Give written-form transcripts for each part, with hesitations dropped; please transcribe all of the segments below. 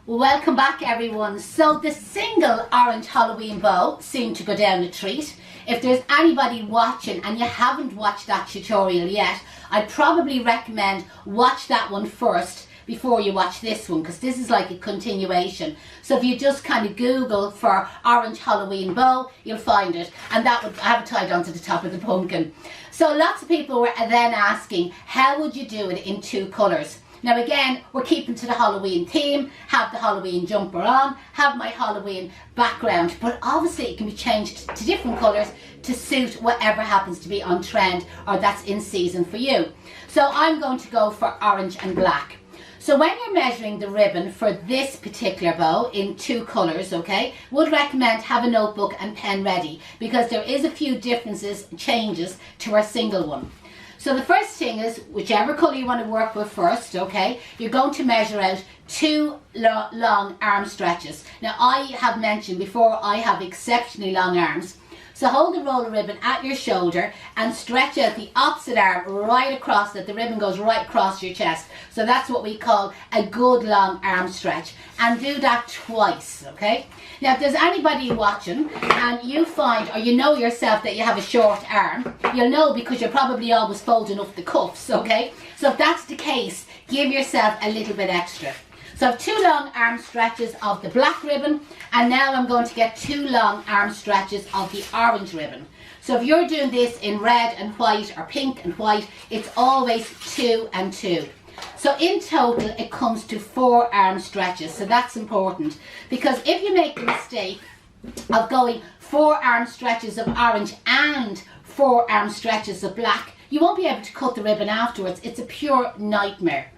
Welcome back everyone. So the single orange Halloween bow seemed to go down a treat. If there's anybody watching and you haven't watched that tutorial yet, I'd probably recommend watch that one first before you watch this one, because this is like a continuation. So if you just kind of Google for orange Halloween bow, you'll find it, and that would, I have it tied onto the top of the pumpkin. So lots of people were then asking, how would you do it in two colours? Now again, we're keeping to the Halloween theme, have the Halloween jumper on, have my Halloween background, but obviously it can be changed to different colours to suit whatever happens to be on trend or that's in season for you. So I'm going to go for orange and black. So when you're measuring the ribbon for this particular bow in two colours, okay, would recommend have a notebook and pen ready, because there is a few differences, changes to our single one. So the first thing is, whichever colour you want to work with first, okay, you're going to measure out two long arm stretches. Now I have mentioned before, I have exceptionally long arms. So hold the roll of ribbon at your shoulder and stretch out the opposite arm right across, that the ribbon goes right across your chest. So that's what we call a good long arm stretch. And do that twice, okay? Now if there's anybody watching and you find, or you know yourself that you have a short arm, you'll know because you're probably always folding up the cuffs, okay? So if that's the case, give yourself a little bit extra. So I have two long arm stretches of the black ribbon, and now I'm going to get two long arm stretches of the orange ribbon. So if you're doing this in red and white or pink and white, it's always 2 and 2. So in total it comes to 4 arm stretches. So that's important, because if you make the mistake of going 4 arm stretches of orange and 4 arm stretches of black, you won't be able to cut the ribbon afterwards. It's a pure nightmare.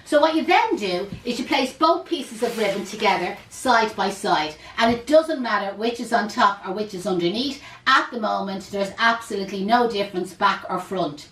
So what you then do is you place both pieces of ribbon together side by side, and it doesn't matter which is on top or which is underneath. At the moment there's absolutely no difference back or front.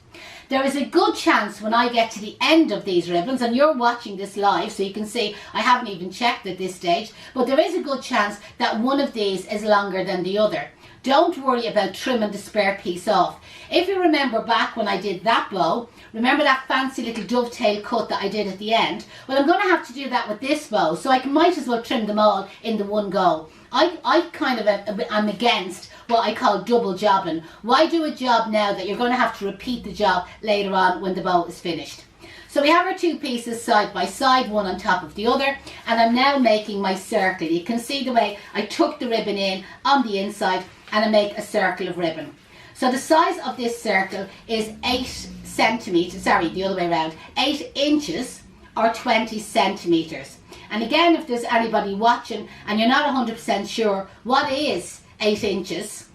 There is a good chance when I get to the end of these ribbons, and you're watching this live so you can see I haven't even checked at this stage, but there is a good chance that one of these is longer than the other. Don't worry about trimming the spare piece off. If you remember back when I did that bow, remember that fancy little dovetail cut that I did at the end? Well, I'm going to have to do that with this bow, so I might as well trim them all in the one go. I kind of am against what I call double jobbing. Why do a job now that you're going to have to repeat the job later on when the bow is finished? So we have our two pieces side by side, one on top of the other, and I'm now making my circle. You can see the way I tuck the ribbon in on the inside and I make a circle of ribbon. So the size of this circle is 8 centimetres, sorry, the other way around, 8 inches or 20 centimetres. And again, if there's anybody watching and you're not 100% sure what is 8 inches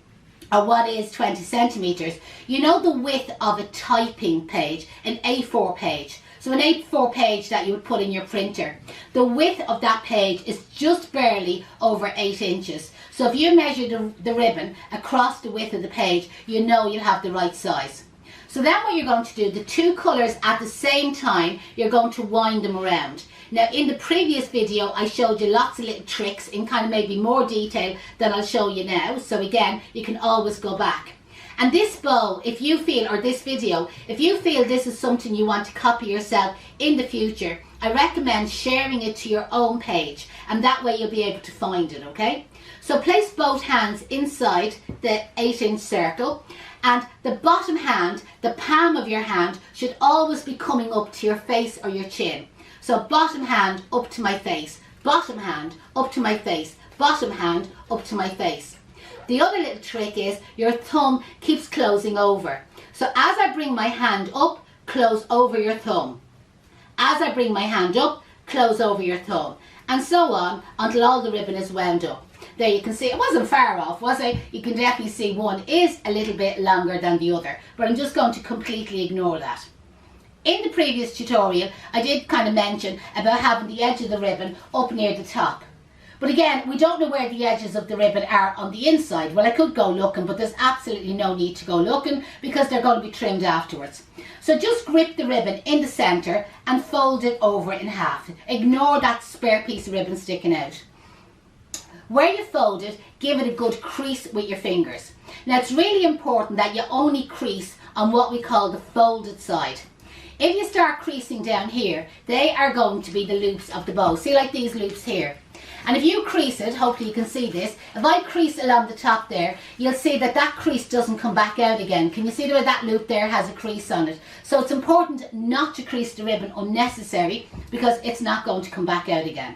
or what is 20 centimetres, you know the width of a typing page, an A4 page. So an A4 page that you would put in your printer, the width of that page is just barely over 8 inches. So if you measure the ribbon across the width of the page, you know you'll have the right size. So then what you're going to do, the two colours at the same time, you're going to wind them around. Now in the previous video I showed you lots of little tricks in kind of maybe more detail than I'll show you now. So again, you can always go back. And this bow, if you feel, or this video, if you feel this is something you want to copy yourself in the future, I recommend sharing it to your own page, and that way you'll be able to find it, okay? So place both hands inside the 8-inch circle, and the bottom hand, the palm of your hand, should always be coming up to your face or your chin. So bottom hand up to my face, bottom hand up to my face, bottom hand up to my face. The other little trick is your thumb keeps closing over. So as I bring my hand up, close over your thumb. As I bring my hand up, close over your thumb. And so on until all the ribbon is wound up. There you can see, it wasn't far off, was it? You can definitely see one is a little bit longer than the other, but I'm just going to completely ignore that. In the previous tutorial, I did kind of mention about having the edge of the ribbon up near the top. But again, we don't know where the edges of the ribbon are on the inside. Well, I could go looking, but there's absolutely no need to go looking because they're going to be trimmed afterwards. So just grip the ribbon in the centre and fold it over in half. Ignore that spare piece of ribbon sticking out. Where you fold it, give it a good crease with your fingers. Now it's really important that you only crease on what we call the folded side. If you start creasing down here, they are going to be the loops of the bow. See, like these loops here. And if you crease it, hopefully you can see this, if I crease along the top there, you'll see that that crease doesn't come back out again. Can you see the way that loop there has a crease on it? So it's important not to crease the ribbon unnecessary, because it's not going to come back out again.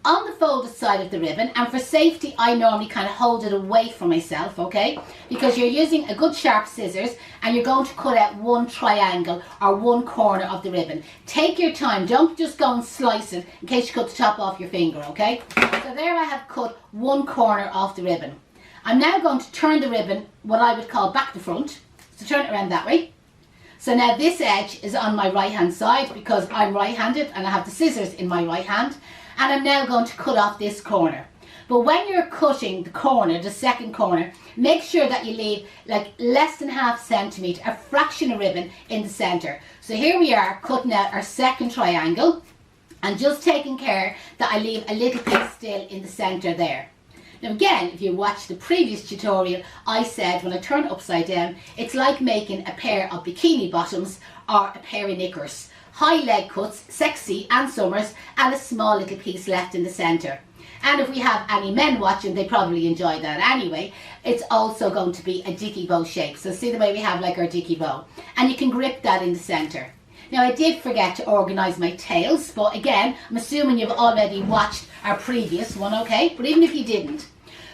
On the folded side of the ribbon, and for safety I normally kind of hold it away from myself, okay, because you're using a good sharp scissors and you're going to cut out one triangle or one corner of the ribbon. Take your time, don't just go and slice it in case you cut the top off your finger, okay. So there I have cut one corner off the ribbon. I'm now going to turn the ribbon what I would call back to front, so turn it around that way. So now this edge is on my right hand side because I'm right handed and I have the scissors in my right hand. And I'm now going to cut off this corner. But when you're cutting the corner, the second corner, make sure that you leave like less than ½ centimetre, a fraction of ribbon in the centre. So here we are cutting out our second triangle and just taking care that I leave a little piece still in the centre there. Now again, if you watched the previous tutorial, I said when I turn it upside down, it's like making a pair of bikini bottoms or a pair of knickers. High leg cuts, sexy and summers, and a small little piece left in the centre. And if we have any men watching, they probably enjoy that anyway. It's also going to be a dicky bow shape. So see the way we have like our dicky bow. And you can grip that in the centre. Now I did forget to organise my tails, but again, I'm assuming you've already watched our previous one, okay? But even if you didn't,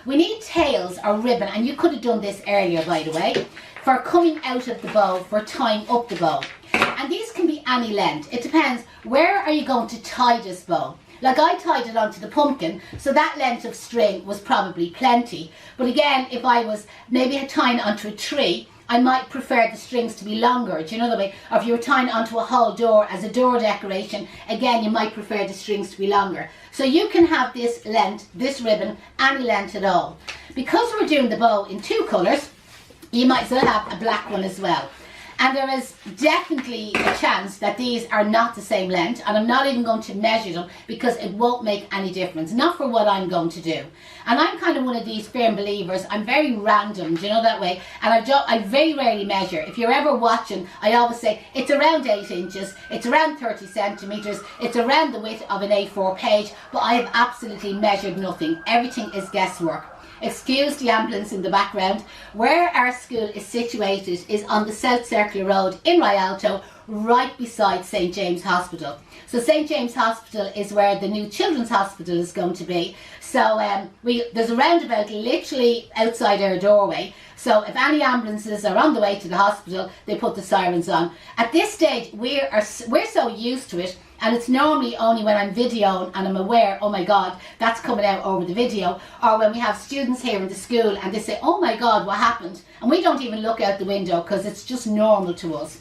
we need tails or ribbon, and you could have done this earlier by the way, for coming out of the bow, for tying up the bow. And these can be any length. It depends, where are you going to tie this bow? Like I tied it onto the pumpkin, so that length of string was probably plenty. But again, if I was maybe tying onto a tree, I might prefer the strings to be longer, do you know the way? Or if you were tying onto a hall door as a door decoration, again, you might prefer the strings to be longer. So you can have this length, this ribbon, any length at all. Because we're doing the bow in two colours, you might as well have a black one as well. And there is definitely a chance that these are not the same length, and I'm not even going to measure them because it won't make any difference, not for what I'm going to do. And I'm kind of one of these firm believers, I'm very random, do you know that way? And I very rarely measure. If you're ever watching, I always say it's around 8 inches, it's around 30 centimetres, it's around the width of an A4 page, but I have absolutely measured nothing. Everything is guesswork. Excuse the ambulance in the background. Where our school is situated is on the South Circular Road in Rialto, right beside St James Hospital. So St James Hospital is where the new Children's Hospital is going to be. So there's a roundabout literally outside our doorway. So if any ambulances are on the way to the hospital, they put the sirens on. At this stage, we're so used to it, and it's normally only when I'm videoing and I'm aware, oh my God, that's coming out over the video, or when we have students here in the school and they say, oh my God, what happened? And we don't even look out the window because it's just normal to us.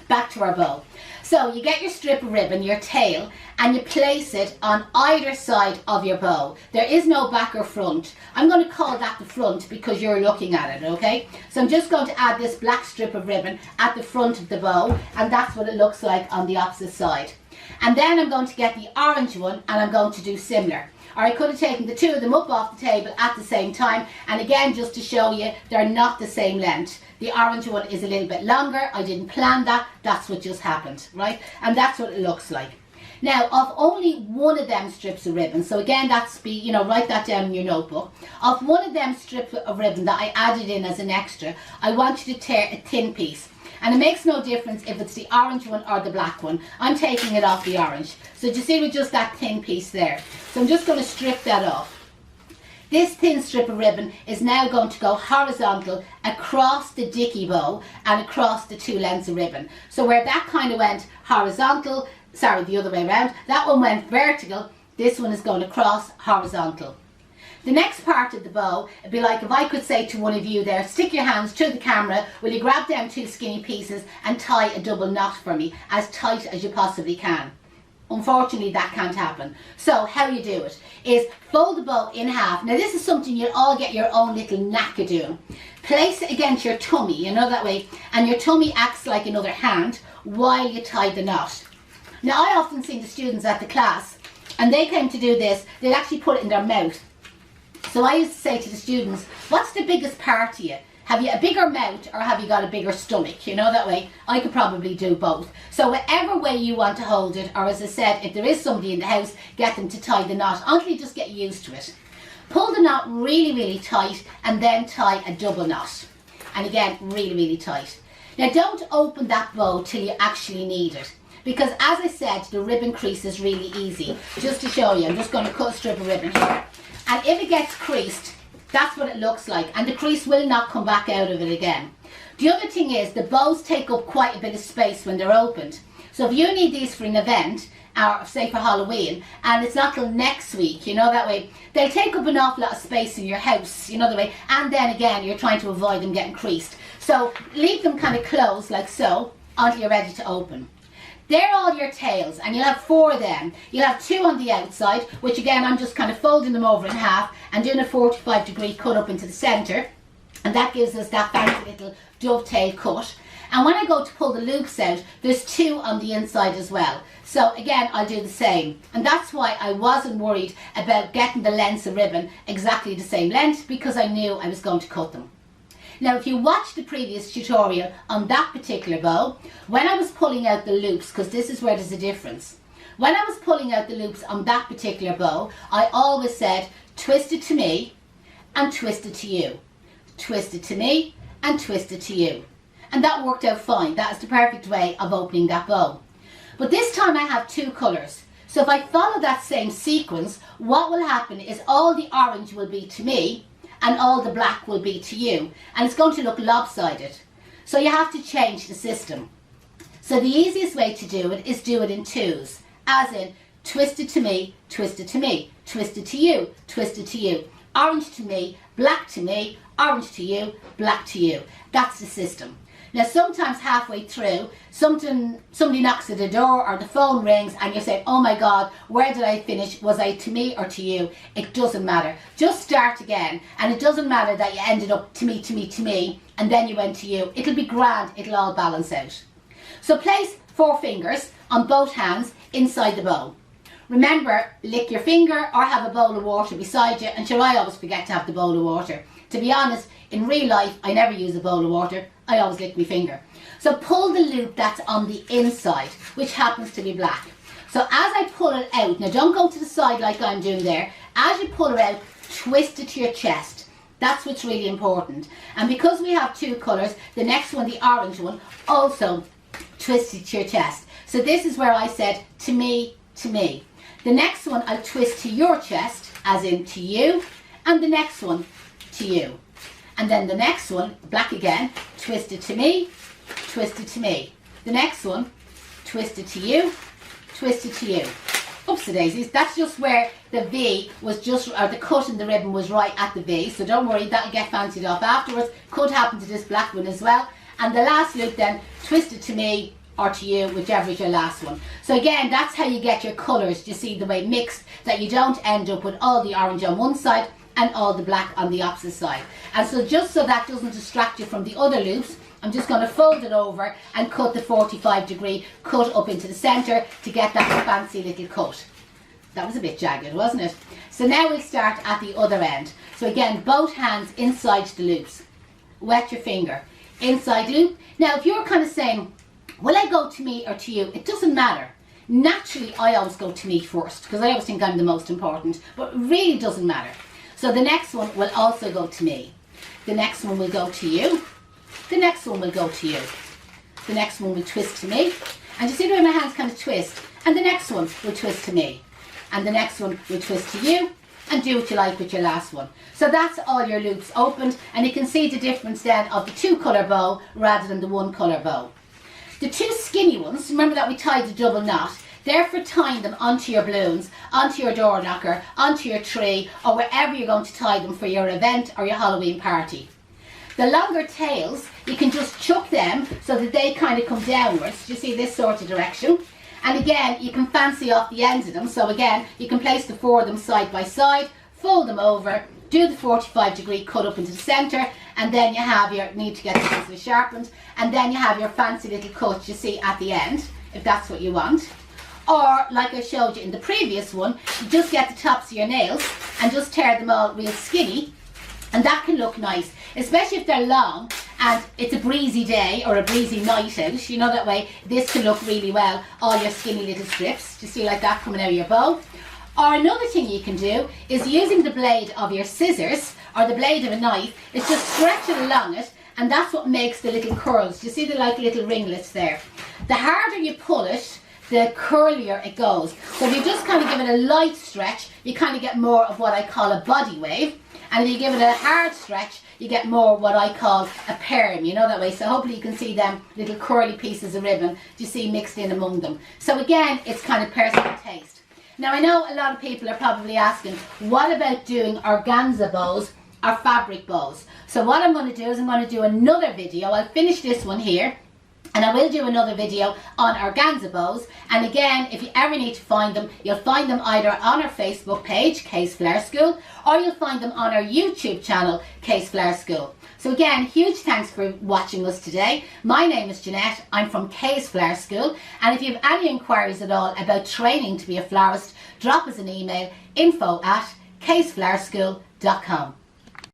Back to our bow. So you get your strip of ribbon, your tail, and you place it on either side of your bow. There is no back or front. I'm going to call that the front because you're looking at it, okay? So I'm just going to add this black strip of ribbon at the front of the bow, and that's what it looks like on the opposite side. And then I'm going to get the orange one and I'm going to do similar. Or I could have taken the two of them up off the table at the same time, and again, just to show you, they're not the same length. The orange one is a little bit longer. I didn't plan that. That's what just happened, right? And that's what it looks like. Now, of only one of them strips of ribbon, so again, that's write that down in your notebook. Of one of them strips of ribbon that I added in as an extra, I want you to tear a thin piece. And it makes no difference if it's the orange one or the black one. I'm taking it off the orange. So do you see with just that thin piece there? So I'm just going to strip that off. This thin strip of ribbon is now going to go horizontal across the dicky bow and across the two lengths of ribbon. So where that kind of went horizontal, sorry, the other way around, that one went vertical, this one is going to cross horizontal. The next part of the bow, it'd be like if I could say to one of you there, stick your hands to the camera, will you grab them two skinny pieces and tie a double knot for me, as tight as you possibly can. Unfortunately, that can't happen. So how you do it is fold the bow in half. Now this is something you'll all get your own little knack of doing. Place it against your tummy, you know that way, and your tummy acts like another hand while you tie the knot. Now I often see the students at the class, and they came to do this, they'd actually put it in their mouth. So I used to say to the students, what's the biggest part of you? Have you a bigger mouth or have you got a bigger stomach? You know, that way I could probably do both. So whatever way you want to hold it, or as I said, if there is somebody in the house, get them to tie the knot until you just get used to it. Pull the knot really, really tight and then tie a double knot. And again, really, really tight. Now don't open that bow till you actually need it. Because as I said, the ribbon crease is really easy. Just to show you, I'm just going to cut a strip of ribbon here. And if it gets creased, that's what it looks like. And the crease will not come back out of it again. The other thing is, the bows take up quite a bit of space when they're opened. So if you need these for an event, or say for Halloween, and it's not till next week, you know, that way, they'll take up an awful lot of space in your house, you know, the way. And then again, you're trying to avoid them getting creased. So leave them kind of closed like so, until you're ready to open. They're all your tails, and you'll have 4 of them. You'll have 2 on the outside, which again, I'm just kind of folding them over in half and doing a 45-degree cut up into the centre. And that gives us that fancy little dovetail cut. And when I go to pull the loops out, there's 2 on the inside as well. So again, I'll do the same. And that's why I wasn't worried about getting the lengths of ribbon exactly the same length, because I knew I was going to cut them. Now, if you watched the previous tutorial on that particular bow, when I was pulling out the loops, because this is where there's a difference. When I was pulling out the loops on that particular bow, I always said, twist it to me and twist it to you. Twist it to me and twist it to you. And that worked out fine. That is the perfect way of opening that bow. But this time I have 2 colours. So if I follow that same sequence, what will happen is all the orange will be to me and all the black will be to you. And it's going to look lopsided. So you have to change the system. So the easiest way to do it is do it in 2s. As in, twist it to me, twist it to me, twist it to you, twist it to you. Orange to me, black to me, orange to you, black to you. That's the system. Now sometimes halfway through, somebody knocks at the door or the phone rings and you're saying, oh my God, where did I finish? Was I to me or to you? It doesn't matter. Just start again. And it doesn't matter that you ended up to me, to me, to me, and then you went to you. It'll be grand. It'll all balance out. So place 4 fingers on both hands inside the bow. Remember, lick your finger or have a bowl of water beside you. And sure, I always forget to have the bowl of water. To be honest, in real life, I never use a bowl of water. I always lick my finger. So pull the loop that's on the inside, which happens to be black. So as I pull it out, now don't go to the side like I'm doing there. As you pull it out, twist it to your chest. That's what's really important. And because we have 2 colours, the next one, the orange one, also twist it to your chest. So this is where I said, to me, to me. The next one I'll twist to your chest, as in to you, and the next one to you. And then the next one, black again, twist it to me, twist it to me. The next one, twist it to you, twist it to you. Oops the daisies, that's just where the V was just, or the cut in the ribbon was right at the V, so don't worry, that'll get fancied off afterwards. Could happen to this black one as well. And the last loop then, twist it to me or to you, whichever is your last one. So again, that's how you get your colours, you see, the way mixed, that you don't end up with all the orange on one side and all the black on the opposite side. And so just so that doesn't distract you from the other loops, I'm just going to fold it over and cut the 45-degree cut up into the centre to get that fancy little cut. That was a bit jagged, wasn't it? So now we'll start at the other end. So again, both hands inside the loops. Wet your finger. Inside loop. Now if you're kind of saying, will I go to me or to you? It doesn't matter. Naturally, I always go to me first because I always think I'm the most important, but it really doesn't matter. So the next one will also go to me. The next one will go to you. The next one will go to you. The next one will twist to me. And you see the way my hands kind of twist? And the next one will twist to me. And the next one will twist to you. And do what you like with your last one. So that's all your loops opened. And you can see the difference then of the 2-colour bow rather than the 1-colour bow. The 2 skinny ones, remember that we tied the double knot, they're for tying them onto your balloons, onto your door knocker, onto your tree, or wherever you're going to tie them for your event or your Halloween party. The longer tails, you can just chuck them so that they kind of come downwards. You see this sort of direction. And again, you can fancy off the ends of them. So again, you can place the 4 of them side by side, fold them over, do the 45-degree cut up into the centre, and then you have your, need to get this easily sharpened, and then you have your fancy little cut you see at the end, if that's what you want. Or, like I showed you in the previous one, you just get the tops of your nails and just tear them all real skinny And that can look nice, especially if they're long and it's a breezy day or a breezy night out. You know, that way this can look really well, all your skinny little strips. Do you see like that coming out of your bow? Or another thing you can do is using the blade of your scissors or the blade of a knife, is just stretch it along it, and that's what makes the little curls. Do you see the like little ringlets there? The harder you pull it, the curlier it goes. So if you just kind of give it a light stretch, you kind of get more of what I call a body wave. And if you give it a hard stretch, you get more what I call a perm, you know, that way. So hopefully you can see them little curly pieces of ribbon, do you see, mixed in among them. So again, it's kind of personal taste. Now I know a lot of people are probably asking, what about doing organza bows or fabric bows? So what I'm going to do is I'm going to do another video. I'll finish this one here. And I will do another video on organza bows. And again, if you ever need to find them, you'll find them either on our Facebook page, Kay's Flower School, or you'll find them on our YouTube channel, Kay's Flower School. So again, huge thanks for watching us today. My name is Janette. I'm from Kay's Flower School. And if you have any inquiries at all about training to be a florist, drop us an email, info@kaysflowerschool.com.